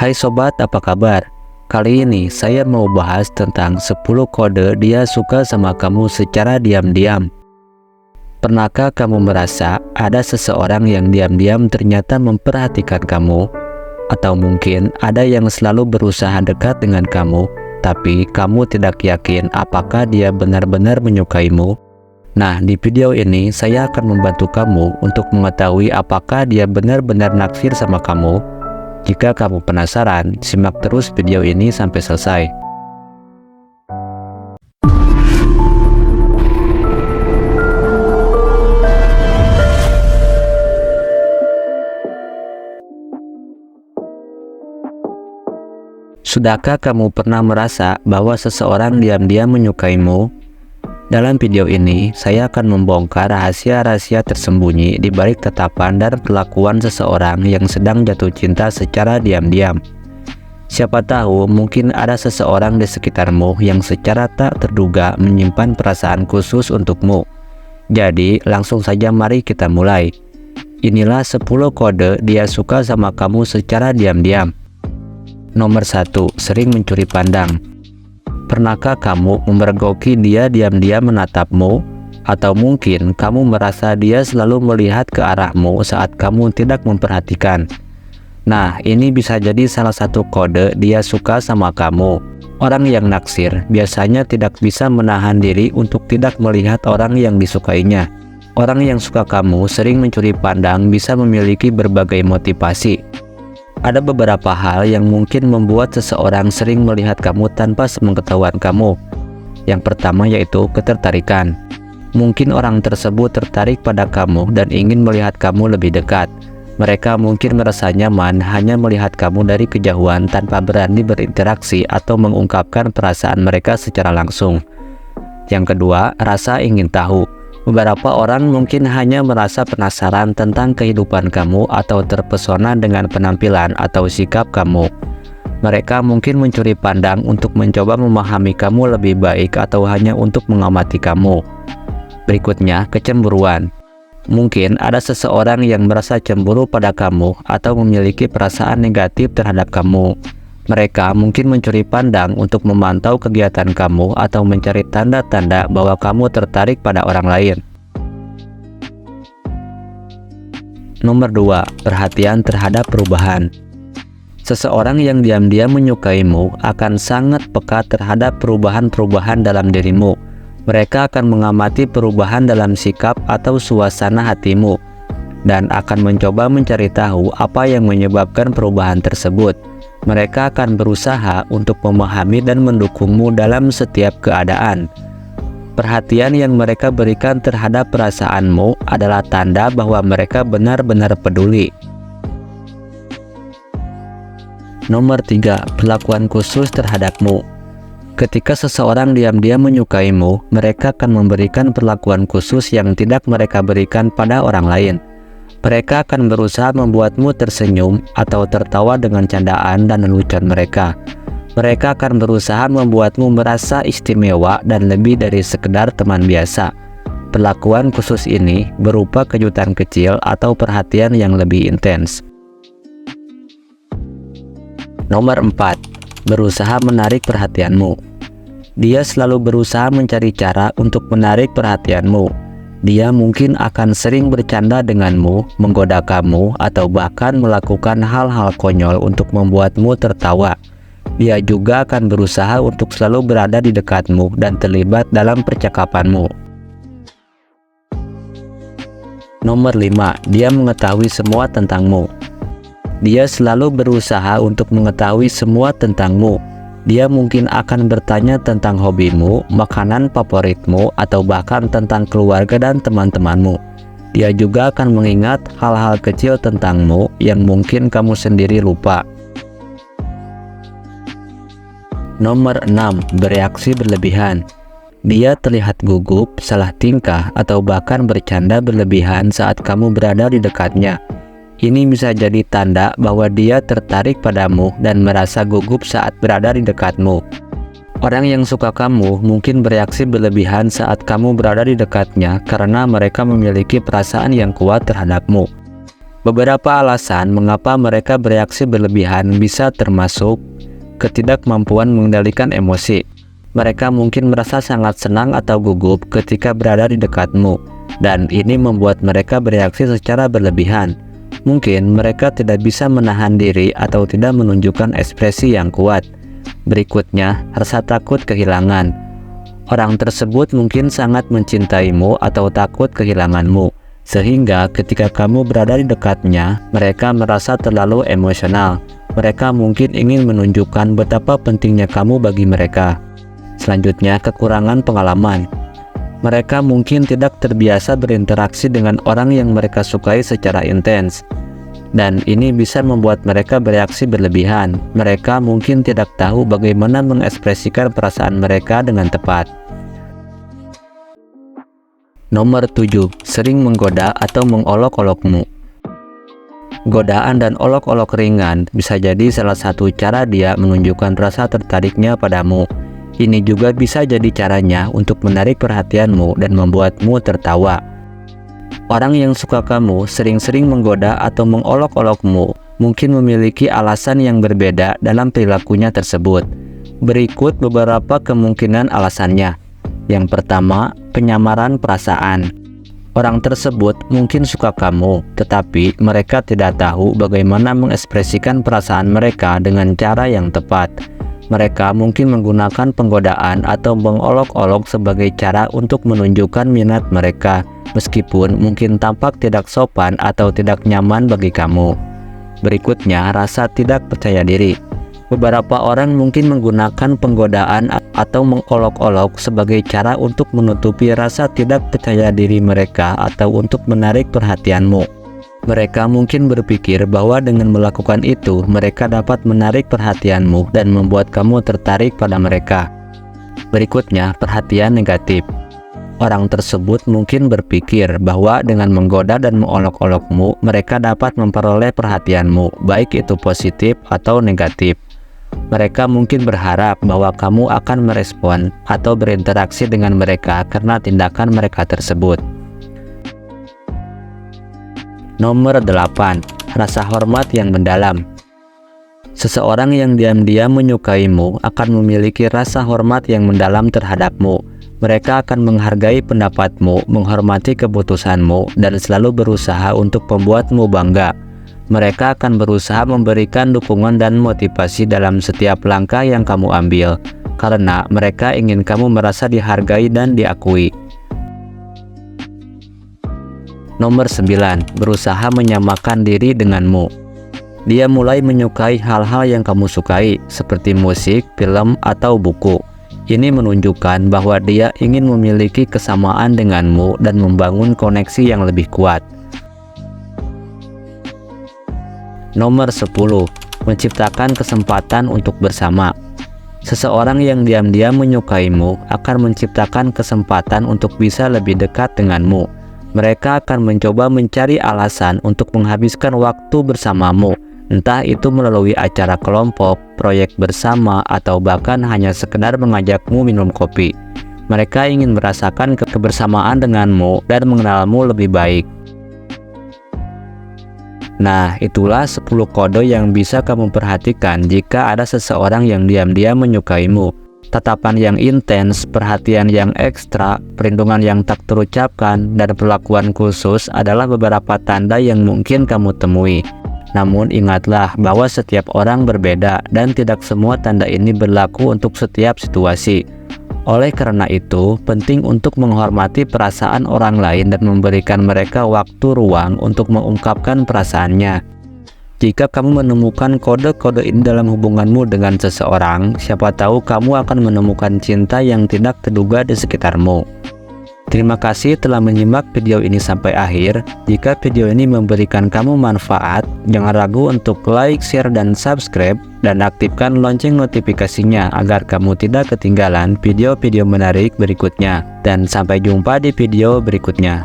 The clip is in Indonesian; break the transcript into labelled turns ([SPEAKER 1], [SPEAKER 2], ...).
[SPEAKER 1] Hai sobat, apa kabar? Kali ini saya mau bahas tentang 10 kode dia suka sama kamu secara diam-diam. Pernahkah kamu merasa ada seseorang yang diam-diam ternyata memperhatikan kamu? Atau mungkin ada yang selalu berusaha dekat dengan kamu, tapi kamu tidak yakin apakah dia benar-benar menyukaimu? Nah, di video ini saya akan membantu kamu untuk mengetahui apakah dia benar-benar naksir sama kamu. Jika kamu penasaran, simak terus video ini sampai selesai. Sudahkah kamu pernah merasa bahwa seseorang diam-diam menyukaimu? Dalam video ini, saya akan membongkar rahasia-rahasia tersembunyi di balik tatapan dan perlakuan seseorang yang sedang jatuh cinta secara diam-diam. Siapa tahu mungkin ada seseorang di sekitarmu yang secara tak terduga menyimpan perasaan khusus untukmu. Jadi, langsung saja mari kita mulai. Inilah 10 kode dia suka sama kamu secara diam-diam. Nomor 1. Sering mencuri pandang. Pernahkah kamu memergoki dia diam-diam menatapmu? Atau mungkin kamu merasa dia selalu melihat ke arahmu saat kamu tidak memperhatikan? Nah, ini bisa jadi salah satu kode dia suka sama kamu. Orang yang naksir biasanya tidak bisa menahan diri untuk tidak melihat orang yang disukainya. Orang yang suka kamu sering mencuri pandang bisa memiliki berbagai motivasi. Ada beberapa hal yang mungkin membuat seseorang sering melihat kamu tanpa sepengetahuan kamu. Yang pertama yaitu ketertarikan. Mungkin orang tersebut tertarik pada kamu dan ingin melihat kamu lebih dekat. Mereka mungkin merasa nyaman hanya melihat kamu dari kejauhan tanpa berani berinteraksi atau mengungkapkan perasaan mereka secara langsung. Yang kedua, rasa ingin tahu. Beberapa orang mungkin hanya merasa penasaran tentang kehidupan kamu atau terpesona dengan penampilan atau sikap kamu. Mereka mungkin mencuri pandang untuk mencoba memahami kamu lebih baik atau hanya untuk mengamati kamu. Berikutnya, kecemburuan. Mungkin ada seseorang yang merasa cemburu pada kamu atau memiliki perasaan negatif terhadap kamu. Mereka mungkin mencuri pandang untuk memantau kegiatan kamu atau mencari tanda-tanda bahwa kamu tertarik pada orang lain. Nomor 2. Perhatian terhadap perubahan. Seseorang yang diam-diam menyukaimu akan sangat peka terhadap perubahan-perubahan dalam dirimu. Mereka akan mengamati perubahan dalam sikap atau suasana hatimu dan akan mencoba mencari tahu apa yang menyebabkan perubahan tersebut. Mereka akan berusaha untuk memahami dan mendukungmu dalam setiap keadaan. Perhatian yang mereka berikan terhadap perasaanmu adalah tanda bahwa mereka benar-benar peduli. Nomor 3. Perlakuan khusus terhadapmu. Ketika seseorang diam-diam menyukaimu, mereka akan memberikan perlakuan khusus yang tidak mereka berikan pada orang lain. Mereka akan berusaha membuatmu tersenyum atau tertawa dengan candaan dan lelucon mereka. Mereka akan berusaha membuatmu merasa istimewa dan lebih dari sekedar teman biasa. Perlakuan khusus ini berupa kejutan kecil atau perhatian yang lebih intens. Nomor 4. Berusaha menarik perhatianmu. Dia selalu berusaha mencari cara untuk menarik perhatianmu. Dia mungkin akan sering bercanda denganmu, menggoda kamu, atau bahkan melakukan hal-hal konyol untuk membuatmu tertawa. Dia juga akan berusaha untuk selalu berada di dekatmu dan terlibat dalam percakapanmu. Nomor 5. Dia mengetahui semua tentangmu. Dia selalu berusaha untuk mengetahui semua tentangmu. Dia mungkin akan bertanya tentang hobimu, makanan favoritmu, atau bahkan tentang keluarga dan teman-temanmu. Dia juga akan mengingat hal-hal kecil tentangmu yang mungkin kamu sendiri lupa. Nomor 6. Bereaksi berlebihan. Dia terlihat gugup, salah tingkah, atau bahkan bercanda berlebihan saat kamu berada di dekatnya. Ini bisa jadi tanda bahwa dia tertarik padamu dan merasa gugup saat berada di dekatmu. Orang yang suka kamu mungkin bereaksi berlebihan saat kamu berada di dekatnya karena mereka memiliki perasaan yang kuat terhadapmu. Beberapa alasan mengapa mereka bereaksi berlebihan bisa termasuk ketidakmampuan mengendalikan emosi. Mereka mungkin merasa sangat senang atau gugup ketika berada di dekatmu, dan ini membuat mereka bereaksi secara berlebihan. Mungkin mereka tidak bisa menahan diri atau tidak menunjukkan ekspresi yang kuat. Berikutnya, rasa takut kehilangan. Orang tersebut mungkin sangat mencintaimu atau takut kehilanganmu, sehingga ketika kamu berada di dekatnya, mereka merasa terlalu emosional. Mereka mungkin ingin menunjukkan betapa pentingnya kamu bagi mereka. Selanjutnya, kekurangan pengalaman. Mereka mungkin tidak terbiasa berinteraksi dengan orang yang mereka sukai secara intens, dan ini bisa membuat mereka bereaksi berlebihan. Mereka mungkin tidak tahu bagaimana mengekspresikan perasaan mereka dengan tepat. Nomor 7. Sering menggoda atau mengolok-olokmu. Godaan dan olok-olok ringan bisa jadi salah satu cara dia menunjukkan rasa tertariknya padamu. Ini juga bisa jadi caranya untuk menarik perhatianmu dan membuatmu tertawa. Orang yang suka kamu sering-sering menggoda atau mengolok-olokmu mungkin memiliki alasan yang berbeda dalam perilakunya tersebut. Berikut beberapa kemungkinan alasannya. Yang pertama, penyamaran perasaan. Orang tersebut mungkin suka kamu, tetapi mereka tidak tahu bagaimana mengekspresikan perasaan mereka dengan cara yang tepat. Mereka mungkin menggunakan penggodaan atau mengolok-olok sebagai cara untuk menunjukkan minat mereka, meskipun mungkin tampak tidak sopan atau tidak nyaman bagi kamu. Berikutnya, rasa tidak percaya diri. Beberapa orang mungkin menggunakan penggodaan atau mengolok-olok sebagai cara untuk menutupi rasa tidak percaya diri mereka atau untuk menarik perhatianmu. Mereka mungkin berpikir bahwa dengan melakukan itu, mereka dapat menarik perhatianmu dan membuat kamu tertarik pada mereka. Berikutnya, perhatian negatif. Orang tersebut mungkin berpikir bahwa dengan menggoda dan mengolok-olokmu, mereka dapat memperoleh perhatianmu, baik itu positif atau negatif. Mereka mungkin berharap bahwa kamu akan merespon atau berinteraksi dengan mereka karena tindakan mereka tersebut. Nomor 8. Rasa hormat yang mendalam. Seseorang yang diam-diam menyukaimu akan memiliki rasa hormat yang mendalam terhadapmu. Mereka akan menghargai pendapatmu, menghormati keputusanmu, dan selalu berusaha untuk membuatmu bangga. Mereka akan berusaha memberikan dukungan dan motivasi dalam setiap langkah yang kamu ambil, karena mereka ingin kamu merasa dihargai dan diakui. Nomor 9. Berusaha menyamakan diri denganmu. Dia mulai menyukai hal-hal yang kamu sukai, seperti musik, film, atau buku. Ini menunjukkan bahwa dia ingin memiliki kesamaan denganmu dan membangun koneksi yang lebih kuat. Nomor 10. Menciptakan kesempatan untuk bersama. Seseorang yang diam-diam menyukaimu akan menciptakan kesempatan untuk bisa lebih dekat denganmu. Mereka akan mencoba mencari alasan untuk menghabiskan waktu bersamamu, entah itu melalui acara kelompok, proyek bersama, atau bahkan hanya sekedar mengajakmu minum kopi. Mereka ingin merasakan kebersamaan denganmu dan mengenalmu lebih baik. Nah, itulah 10 kode yang bisa kamu perhatikan jika ada seseorang yang diam-diam menyukaimu. Tatapan yang intens, perhatian yang ekstra, perlindungan yang tak terucapkan, dan perlakuan khusus adalah beberapa tanda yang mungkin kamu temui. Namun ingatlah bahwa setiap orang berbeda dan tidak semua tanda ini berlaku untuk setiap situasi. Oleh karena itu, penting untuk menghormati perasaan orang lain dan memberikan mereka waktu ruang untuk mengungkapkan perasaannya. Jika kamu menemukan kode-kode ini dalam hubunganmu dengan seseorang, siapa tahu kamu akan menemukan cinta yang tidak terduga di sekitarmu. Terima kasih telah menyimak video ini sampai akhir. Jika video ini memberikan kamu manfaat, jangan ragu untuk like, share, dan subscribe, dan aktifkan lonceng notifikasinya agar kamu tidak ketinggalan video-video menarik berikutnya. Dan sampai jumpa di video berikutnya.